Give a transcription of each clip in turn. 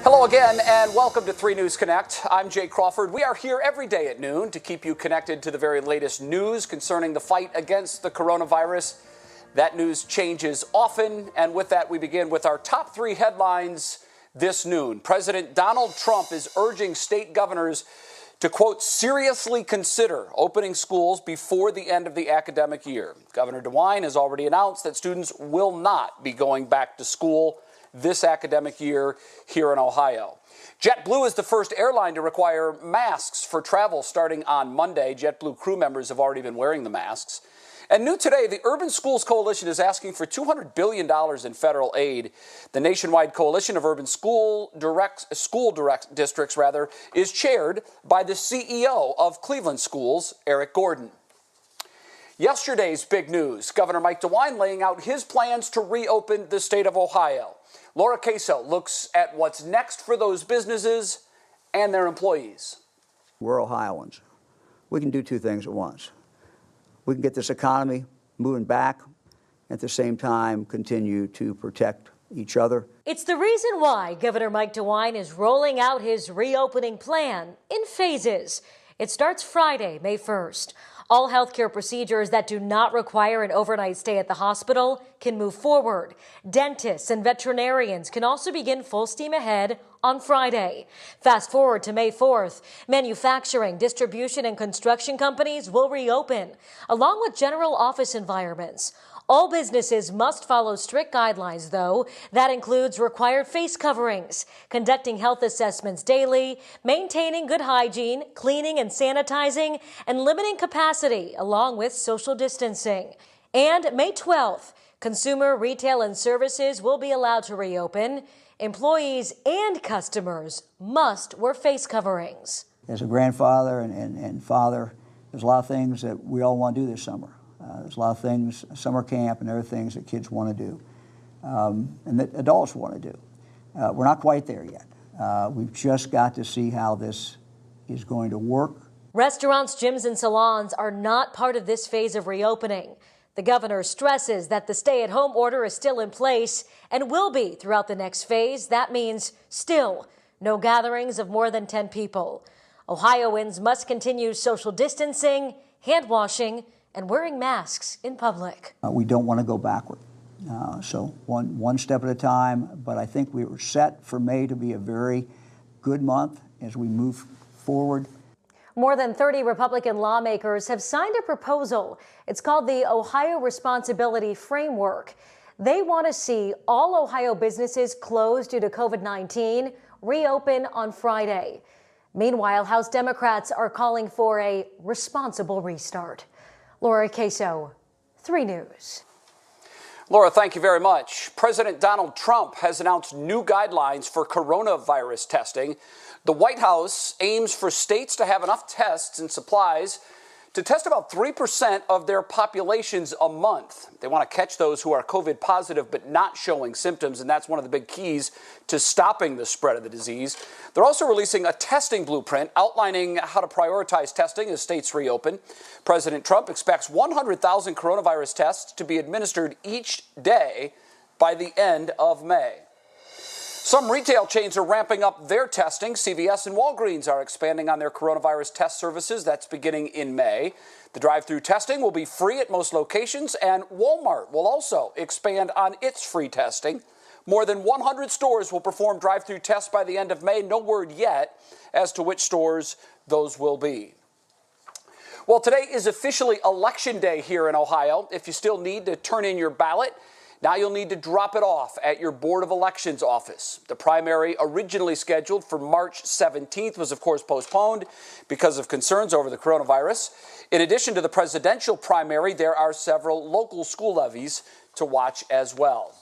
Hello again, and welcome to 3 News Connect. I'm Jay Crawford. We are here every day at noon to keep you connected to the very latest news concerning the fight against the coronavirus. That news changes often, and with that, we begin with our top 3 headlines this noon. President Donald Trump is urging state governors to, quote, seriously consider opening schools before the end of the academic year. Governor DeWine has already announced that students will not be going back to school this academic year here in Ohio. JetBlue is the first airline to require masks for travel starting on Monday. JetBlue crew members have already been wearing the masks. And new today, the Urban Schools Coalition is asking for $200 billion in federal aid. The nationwide coalition of urban school districts is chaired by the CEO of Cleveland Schools, Eric Gordon. Yesterday's big news, Governor Mike DeWine laying out his plans to reopen the state of Ohio. Laura Queso looks at what's next for those businesses and their employees. We're Ohioans. We can do 2 things at once. We can get this economy moving back, at the same time continue to protect each other. It's the reason why Governor Mike DeWine is rolling out his reopening plan in phases. It starts Friday, May 1st. All healthcare procedures that do not require an overnight stay at the hospital can move forward. Dentists and veterinarians can also begin full steam ahead on Friday. Fast forward to May 4th. Manufacturing, distribution, and construction companies will reopen, along with general office environments. All businesses must follow strict guidelines, though. That includes required face coverings, conducting health assessments daily, maintaining good hygiene, cleaning and sanitizing, and limiting capacity, along with social distancing. And May 12th, consumer, retail, and services will be allowed to reopen. Employees and customers must wear face coverings. As a grandfather and father, there's a lot of things that we all want to do this summer. There's a lot of things, summer camp and other things that kids want to do, and that adults want to do. We're not quite there yet. We've just got to see how this is going to work. Restaurants, gyms, and salons are not part of this phase of reopening. The governor stresses that the stay-at-home order is still in place and will be throughout the next phase. That means still no gatherings of more than 10 people. Ohioans must continue social distancing, hand washing, and wearing masks in public. We don't want to go backward. So one step at a time, but I think we were set for May to be a very good month as we move forward. More than 30 Republican lawmakers have signed a proposal. It's called the Ohio Responsibility Framework. They want to see all Ohio businesses closed due to COVID-19 reopen on Friday. Meanwhile, House Democrats are calling for a responsible restart. Laura Queso, 3 News. Laura, thank you very much. President Donald Trump has announced new guidelines for coronavirus testing. The White House aims for states to have enough tests and supplies to test about 3% of their populations a month. They want to catch those who are COVID positive but not showing symptoms, and that's one of the big keys to stopping the spread of the disease. They're also releasing a testing blueprint outlining how to prioritize testing as states reopen. President Trump expects 100,000 coronavirus tests to be administered each day by the end of May. Some retail chains are ramping up their testing. CVS and Walgreens are expanding on their coronavirus test services. That's beginning in May. The drive-through testing will be free at most locations, and Walmart will also expand on its free testing. More than 100 stores will perform drive-through tests by the end of May. No word yet as to which stores those will be. Well, today is officially Election Day here in Ohio. If you still need to turn in your ballot, now you'll need to drop it off at your Board of Elections office. The primary, originally scheduled for March 17th, was of course postponed because of concerns over the coronavirus. In addition to the presidential primary, there are several local school levies to watch as well.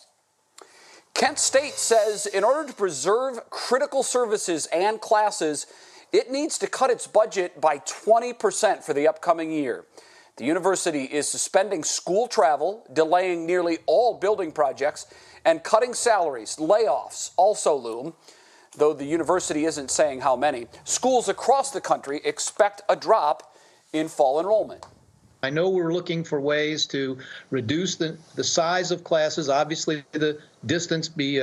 Kent State says in order to preserve critical services and classes, it needs to cut its budget by 20% for the upcoming year. The university is suspending school travel, delaying nearly all building projects, and cutting salaries. Layoffs also loom, though the university isn't saying how many. Schools across the country expect a drop in fall enrollment. I know we're looking for ways to reduce the size of classes. Obviously, the distance be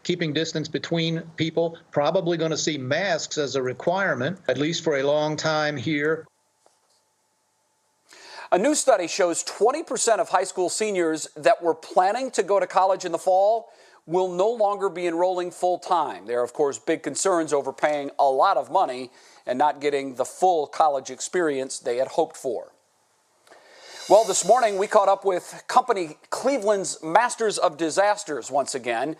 keeping distance between people, probably going to see masks as a requirement, at least for a long time here. A new study shows 20% of high school seniors that were planning to go to college in the fall will no longer be enrolling full-time. There are, of course, big concerns over paying a lot of money and not getting the full college experience they had hoped for. Well, this morning we caught up with company Cleveland's Masters of Disasters once again.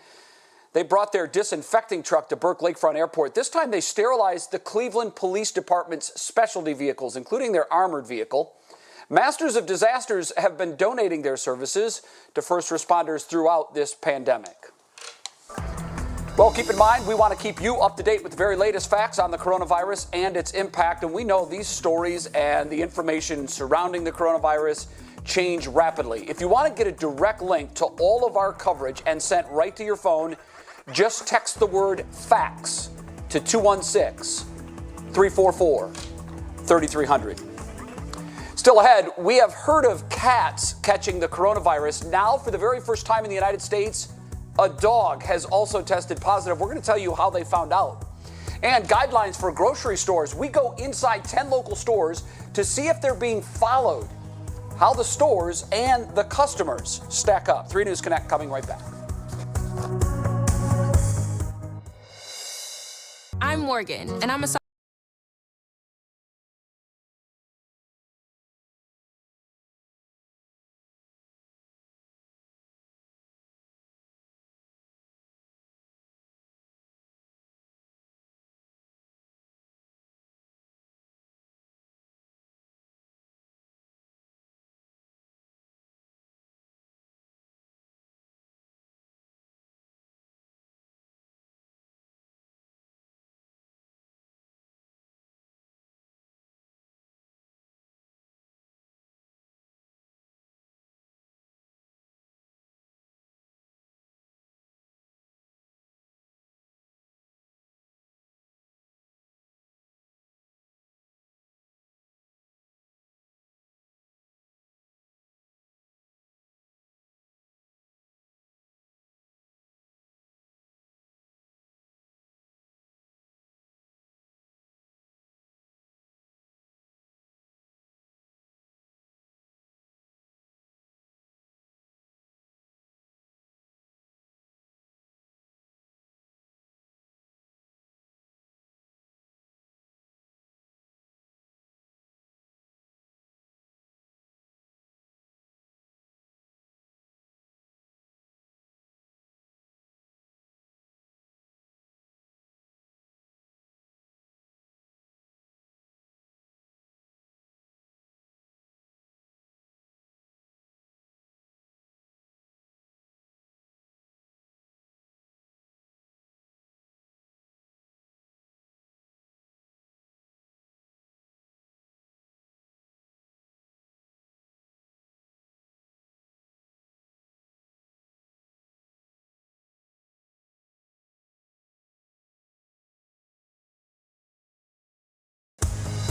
They brought their disinfecting truck to Burke Lakefront Airport. This time they sterilized the Cleveland Police Department's specialty vehicles, including their armored vehicle. Masters of Disasters have been donating their services to first responders throughout this pandemic. Well, keep in mind, we want to keep you up to date with the very latest facts on the coronavirus and its impact. And we know these stories and the information surrounding the coronavirus change rapidly. If you want to get a direct link to all of our coverage and sent right to your phone, just text the word FACTS to 216-344-3300. Still ahead, we have heard of cats catching the coronavirus. Now, for the very first time in the United States, a dog has also tested positive. We're going to tell you how they found out. And guidelines for grocery stores. We go inside 10 local stores to see if they're being followed. How the stores and the customers stack up. 3 News Connect coming right back. I'm Morgan, and I'm a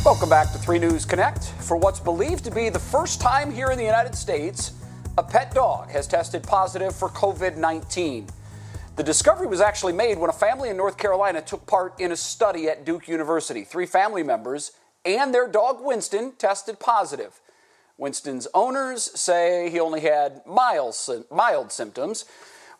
Welcome back to 3 News Connect. For what's believed to be the first time here in the United States, a pet dog has tested positive for COVID-19. The discovery was actually made when a family in North Carolina took part in a study at Duke University. 3 family members and their dog Winston tested positive. Winston's owners say he only had mild symptoms.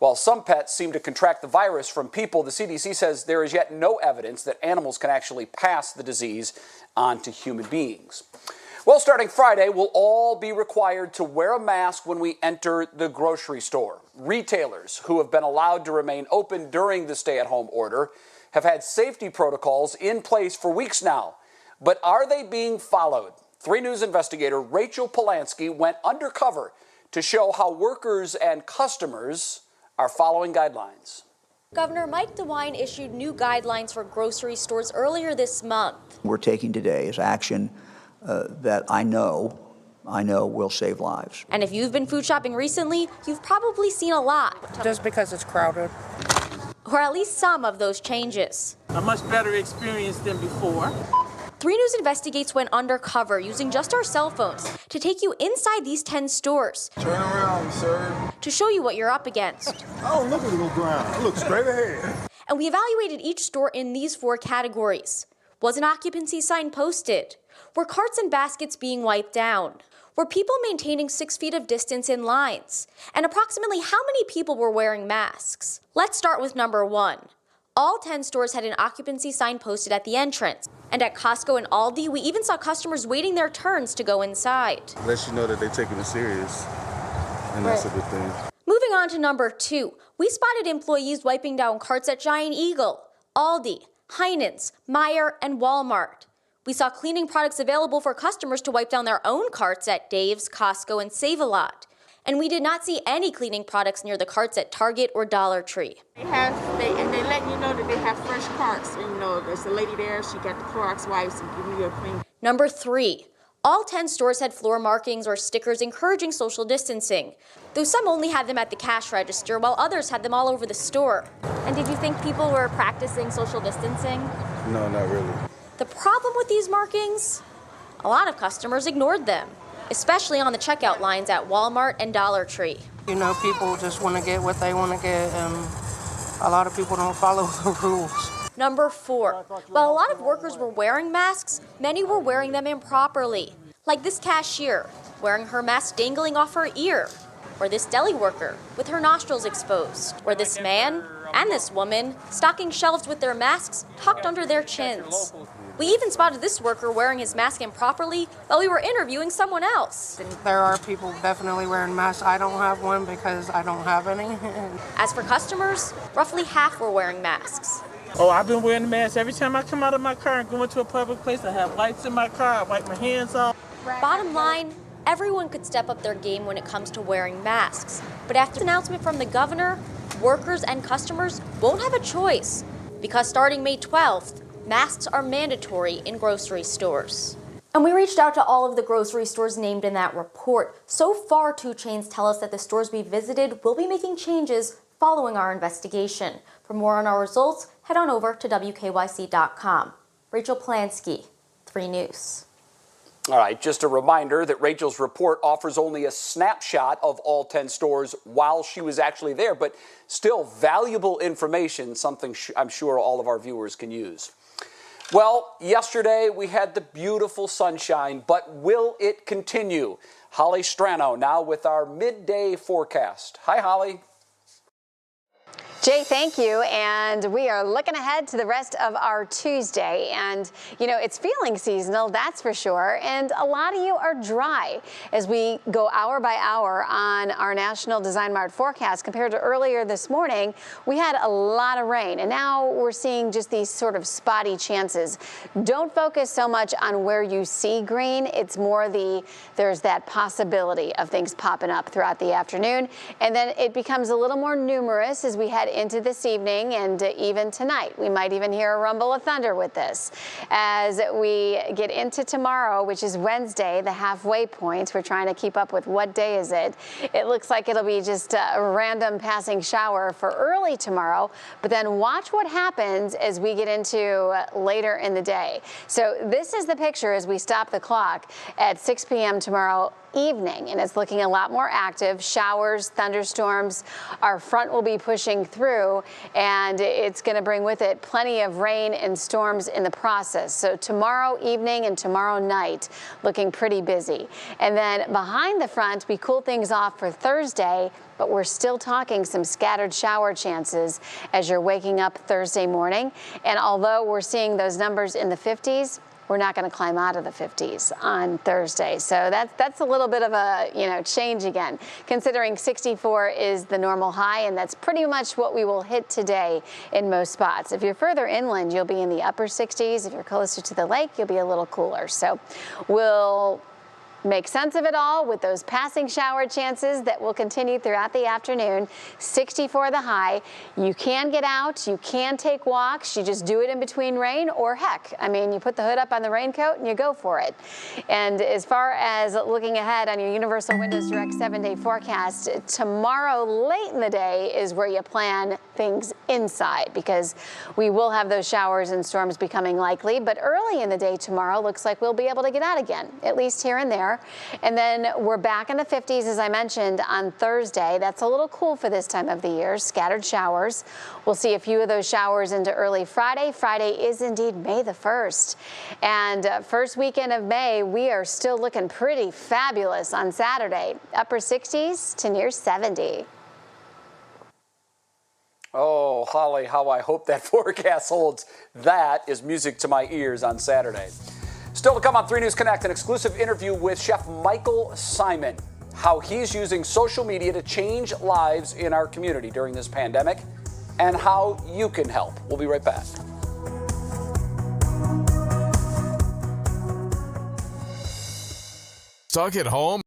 While some pets seem to contract the virus from people, the CDC says there is yet no evidence that animals can actually pass the disease on to human beings. Well, starting Friday, we'll all be required to wear a mask when we enter the grocery store. Retailers who have been allowed to remain open during the stay-at-home order have had safety protocols in place for weeks now. But are they being followed? 3 News investigator Rachel Polanski went undercover to show how workers and customers are following guidelines. Governor Mike DeWine issued new guidelines for grocery stores earlier this month. We're taking today is action that I know will save lives. And if you've been food shopping recently, you've probably seen a lot. Just because it's crowded. Or at least some of those changes. A much better experience than before. 3 News Investigates went undercover using just our cell phones to take you inside these 10 stores. Turn around, sir. To show you what you're up against. I don't look at the ground. I look straight ahead. And we evaluated each store in these 4 categories. Was an occupancy sign posted? Were carts and baskets being wiped down? Were people maintaining 6 feet of distance in lines? And approximately how many people were wearing masks? Let's start with number 1. All 10 stores had an occupancy sign posted at the entrance. And at Costco and Aldi, we even saw customers waiting their turns to go inside. Lets you know that they're taking it serious, and that's a good thing. Moving on to number 2, we spotted employees wiping down carts at Giant Eagle, Aldi, Heinen's, Meijer, and Walmart. We saw cleaning products available for customers to wipe down their own carts at Dave's, Costco, and Save-A-Lot. And we did not see any cleaning products near the carts at Target or Dollar Tree. They let you know that they have fresh carts. And, there's a lady there, she got the Clorox wipes and giving you a clean. Number 3, all 10 stores had floor markings or stickers encouraging social distancing, though some only had them at the cash register while others had them all over the store. And did you think people were practicing social distancing? No, not really. The problem with these markings? A lot of customers ignored them, especially on the checkout lines at Walmart and Dollar Tree. People just want to get what they want to get, and a lot of people don't follow the rules. Number 4, while a lot of workers were wearing masks, many were wearing them improperly. Like this cashier, wearing her mask dangling off her ear. Or this deli worker, with her nostrils exposed. Or this man and this woman, stocking shelves with their masks tucked under their chins. We even spotted this worker wearing his mask improperly while we were interviewing someone else. There are people definitely wearing masks. I don't have one because I don't have any. As for customers, roughly half were wearing masks. Oh, I've been wearing the mask every time I come out of my car and go into a public place. I have wipes in my car, I wipe my hands off. Bottom line, everyone could step up their game when it comes to wearing masks. But after the announcement from the governor, workers and customers won't have a choice. Because starting May 12th, masks are mandatory in grocery stores. And we reached out to all of the grocery stores named in that report. So far, 2 chains tell us that the stores we visited will be making changes following our investigation. For more on our results, head on over to WKYC.com. Rachel Plansky, 3 News. All right, just a reminder that Rachel's report offers only a snapshot of all 10 stores while she was actually there, but still valuable information, something I'm sure all of our viewers can use. Well, yesterday we had the beautiful sunshine, but will it continue? Holly Strano now with our midday forecast. Hi, Holly. Jay, thank you. And we are looking ahead to the rest of our Tuesday. And, it's feeling seasonal, that's for sure. And a lot of you are dry as we go hour by hour on our National Design Mart forecast. Compared to earlier this morning, we had a lot of rain. And now we're seeing just these sort of spotty chances. Don't focus so much on where you see green. It's more there's that possibility of things popping up throughout the afternoon. And then it becomes a little more numerous as we head into this evening and even tonight. We might even hear a rumble of thunder with this. As we get into tomorrow, which is Wednesday, the halfway point, we're trying to keep up with what day is it. It looks like it'll be just a random passing shower for early tomorrow, but then watch what happens as we get into later in the day. So this is the picture as we stop the clock at 6 p.m. tomorrow evening, and it's looking a lot more active. Showers, thunderstorms, our front will be pushing through, and it's going to bring with it plenty of rain and storms in the process. So tomorrow evening and tomorrow night looking pretty busy. And then behind the front, we cool things off for Thursday, but we're still talking some scattered shower chances as you're waking up Thursday morning. And although we're seeing those numbers in the 50s, we're not going to climb out of the 50s on Thursday. So that's a little bit of a, change again, considering 64 is the normal high, and that's pretty much what we will hit today in most spots. If you're further inland, you'll be in the upper 60s. If you're closer to the lake, you'll be a little cooler. So we'll make sense of it all with those passing shower chances that will continue throughout the afternoon. 64 the high. You can get out, you can take walks, you just do it in between rain, or heck, I mean, you put the hood up on the raincoat and you go for it. And as far as looking ahead on your Universal Windows Direct 7-day forecast, tomorrow late in the day is where you plan things inside, because we will have those showers and storms becoming likely. But early in the day tomorrow looks like we'll be able to get out again, at least here and there. And then we're back in the 50s, as I mentioned, on Thursday. That's a little cool for this time of the year. Scattered showers. We'll see a few of those showers into early Friday. Friday is indeed May the 1st. And first weekend of May, we are still looking pretty fabulous on Saturday. Upper 60s to near 70. Oh, Holly, how I hope that forecast holds. That is music to my ears on Saturday. Still to come on 3 News Connect, an exclusive interview with Chef Michael Simon, how he's using social media to change lives in our community during this pandemic, and how you can help. We'll be right back. Stuck at home?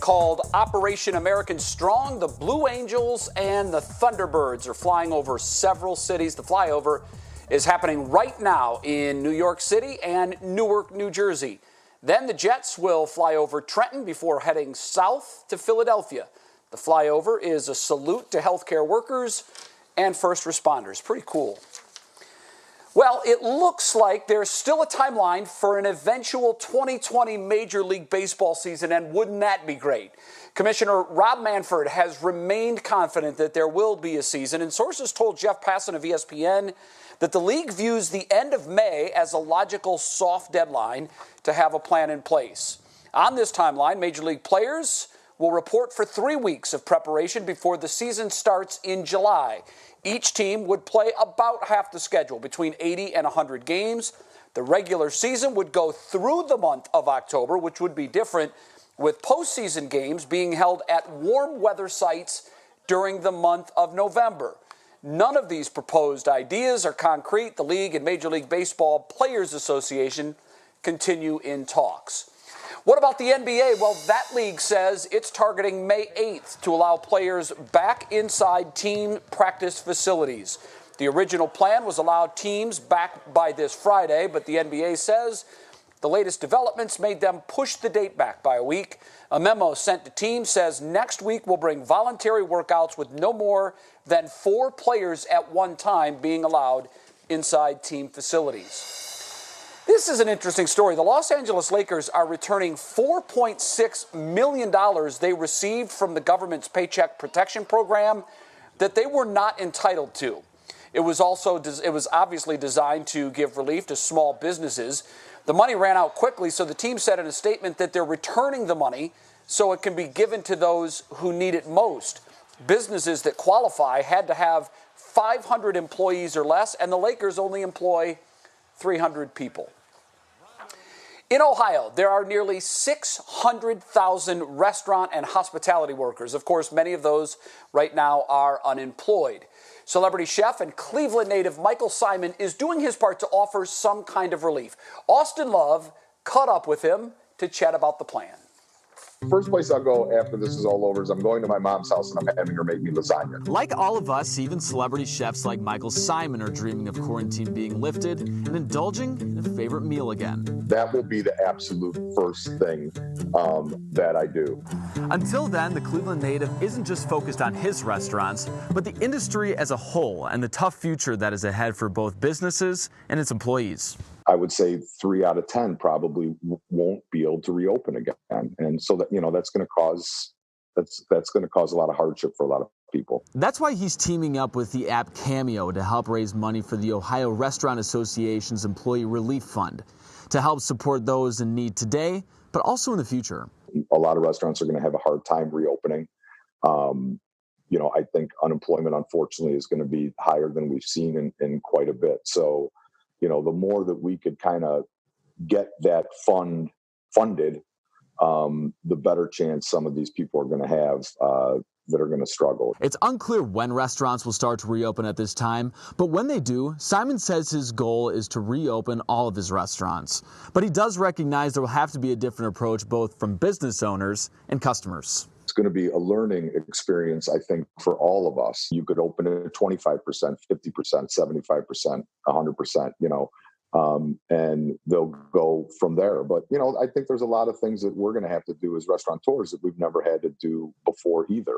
Called Operation American Strong, the Blue Angels and the Thunderbirds are flying over several cities. The flyover is happening right now in New York City and Newark, New Jersey. Then the Jets will fly over Trenton before heading south to Philadelphia. The flyover is a salute to healthcare workers and first responders. Pretty cool. Well, it looks like there's still a timeline for an eventual 2020 Major League Baseball season, and wouldn't that be great? Commissioner Rob Manfred has remained confident that there will be a season, and sources told Jeff Passan of ESPN that the league views the end of May as a logical soft deadline to have a plan in place. On this timeline, Major League players will report for 3 weeks of preparation before the season starts in July. Each team would play about half the schedule, between 80 and 100 games. The regular season would go through the month of October, which would be different, with postseason games being held at warm weather sites during the month of November. None of these proposed ideas are concrete. The league and Major League Baseball Players Association continue in talks. What about the NBA? Well, that league says it's targeting May 8th to allow players back inside team practice facilities. The original plan was allow teams back by this Friday, but the NBA says the latest developments made them push the date back by a week. A memo sent to teams says next week will bring voluntary workouts with no more than 4 players at one time being allowed inside team facilities. This is an interesting story. The Los Angeles Lakers are returning $4.6 million they received from the government's Paycheck Protection Program that they were not entitled to. It was obviously designed to give relief to small businesses. The money ran out quickly, so the team said in a statement that they're returning the money so it can be given to those who need it most. Businesses that qualify had to have 500 employees or less, and the Lakers only employ 300 people. In Ohio, there are nearly 600,000 restaurant and hospitality workers. Of course, many of those right now are unemployed. Celebrity chef and Cleveland native Michael Symon is doing his part to offer some kind of relief. Austin Love caught up with him to chat about the plan. First place I'll go after this is all over is I'm going to my mom's house and I'm having her make me lasagna. Like all of us, even celebrity chefs like Michael Symon are dreaming of quarantine being lifted and indulging in a favorite meal again. That will be the absolute first thing that I do. Until then, the Cleveland native isn't just focused on his restaurants, but the industry as a whole and the tough future that is ahead for both businesses and its employees. I would say 3 out of 10 probably won't be able to reopen again. And so that, that's going to cause a lot of hardship for a lot of people. That's why he's teaming up with the app Cameo to help raise money for the Ohio Restaurant Association's Employee Relief Fund to help support those in need today, but also in the future. A lot of restaurants are going to have a hard time reopening. I think unemployment, unfortunately, is going to be higher than we've seen in quite a bit. So, the more that we could kind of get that funded, the better chance some of these people are going to have that are going to struggle. It's unclear when restaurants will start to reopen at this time, but when they do, Symon says his goal is to reopen all of his restaurants. But he does recognize there will have to be a different approach both from business owners and customers. It's going to be a learning experience, I think, for all of us. You could open it at 25%, 50%, 75%, 100%, and they'll go from there. But, I think there's a lot of things that we're going to have to do as restaurateurs that we've never had to do before either,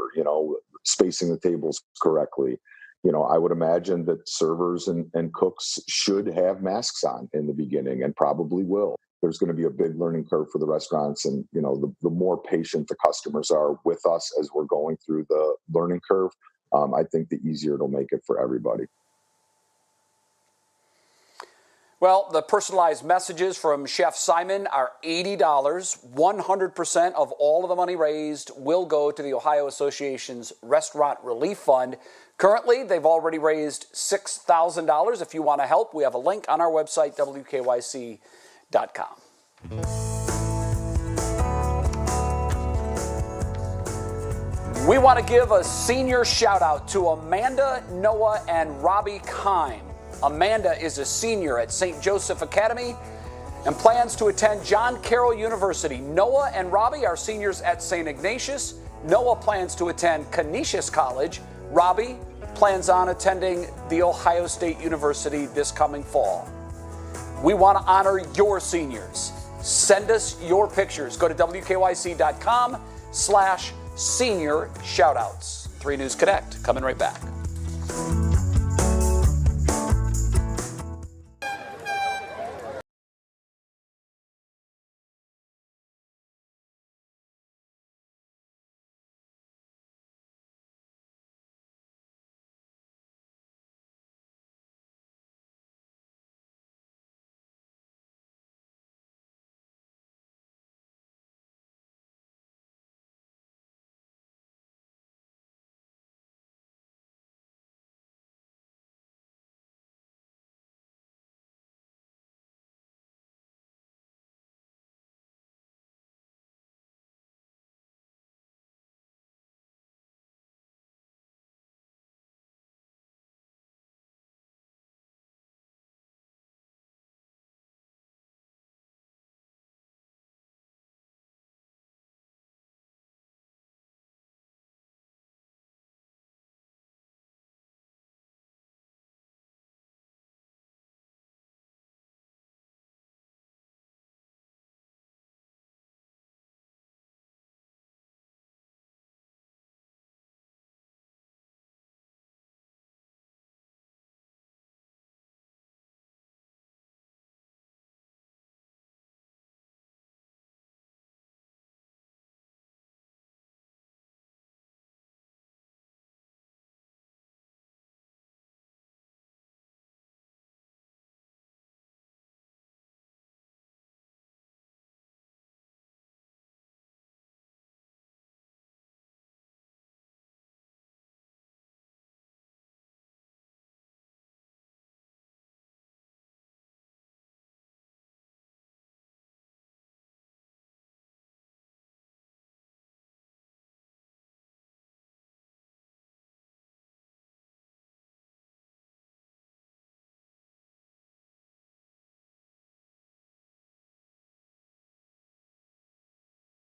spacing the tables correctly. I would imagine that servers and cooks should have masks on in the beginning and probably will. There's going to be a big learning curve for the restaurants. And, the more patient the customers are with us as we're going through the learning curve, I think the easier it'll make it for everybody. Well, the personalized messages from Chef Symon are $80. 100% of all of the money raised will go to the Ohio Association's Restaurant Relief Fund. Currently, they've already raised $6,000. If you want to help, we have a link on our website, WKYC.com. We want to give a senior shout out to Amanda, Noah, and Robbie Kime. Amanda is a senior at St. Joseph Academy and plans to attend John Carroll University. Noah and Robbie are seniors at St. Ignatius. Noah plans to attend Canisius College. Robbie plans on attending the Ohio State University this coming fall. We want to honor your seniors. Send us your pictures. Go to WKYC.com/senior shoutouts. 3 News Connect, coming right back.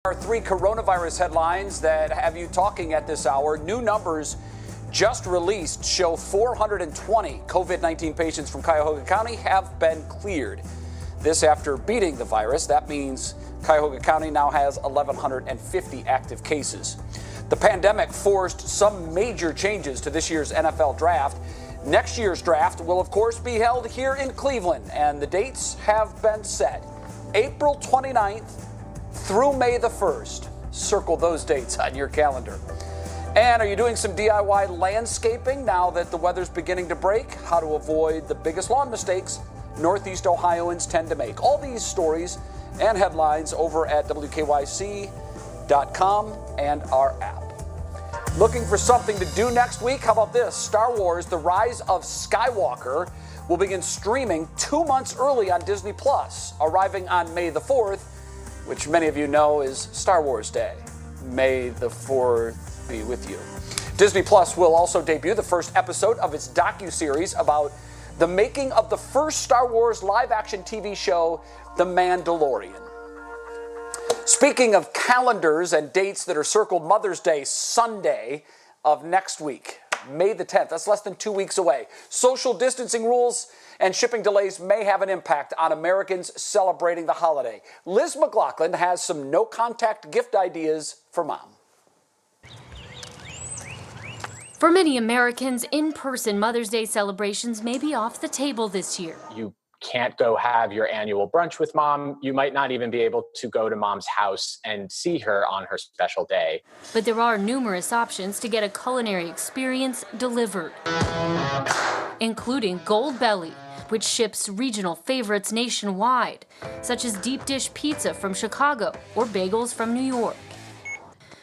Our three coronavirus headlines that have you talking at this hour. New numbers just released show 420 COVID-19 patients from Cuyahoga County have been cleared. This after beating the virus. That means Cuyahoga County now has 1,150 active cases. The pandemic forced some major changes to this year's NFL draft. Next year's draft will, of course, be held here in Cleveland, and the dates have been set. April 29th through May the 1st. Circle those dates on your calendar. And are you doing some DIY landscaping now that the weather's beginning to break? How to avoid the biggest lawn mistakes Northeast Ohioans tend to make. All these stories and headlines over at WKYC.com and our app. Looking for something to do next week? How about this? Star Wars: The Rise of Skywalker will begin streaming 2 months early on Disney+, arriving on May the 4th, which many of you know is Star Wars Day. May the 4th be with you. Disney Plus will also debut the first episode of its docuseries about the making of the first Star Wars live-action TV show, The Mandalorian. Speaking of calendars and dates that are circled, Mother's Day, Sunday of next week, May the 10th. That's less than 2 weeks away. Social distancing rules and shipping delays may have an impact on Americans celebrating the holiday. Liz McLaughlin has some no-contact gift ideas for Mom. For many Americans, in-person Mother's Day celebrations may be off the table this year. You can't go have your annual brunch with Mom. You might not even be able to go to Mom's house and see her on her special day. But there are numerous options to get a culinary experience delivered, including Gold Belly, which ships regional favorites nationwide, such as deep dish pizza from Chicago or bagels from New York.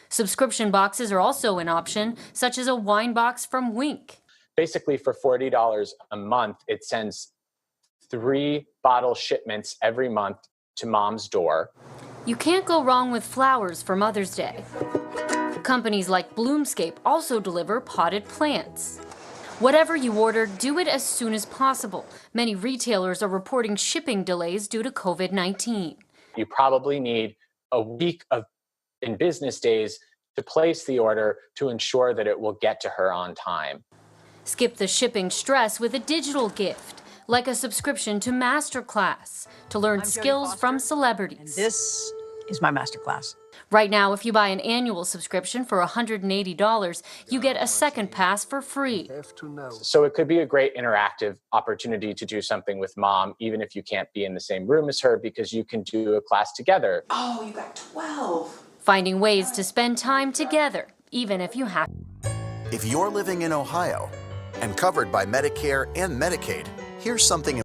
Subscription boxes are also an option, such as a wine box from Wink. Basically, for $40 a month, it sends 3 bottle shipments every month to Mom's door. You can't go wrong with flowers for Mother's Day. Companies like Bloomscape also deliver potted plants. Whatever you order, do it as soon as possible. Many retailers are reporting shipping delays due to COVID-19. You probably need a week in business days to place the order to ensure that it will get to her on time. Skip the shipping stress with a digital gift, like a subscription to Masterclass, to learn skills from celebrities. And this is my Masterclass. Right now, if you buy an annual subscription for $180, you get a second pass for free. So it could be a great interactive opportunity to do something with Mom, even if you can't be in the same room as her, because you can do a class together. Oh, you got 12. Finding ways to spend time together, even if you have. If you're living in Ohio and covered by Medicare and Medicaid, here's something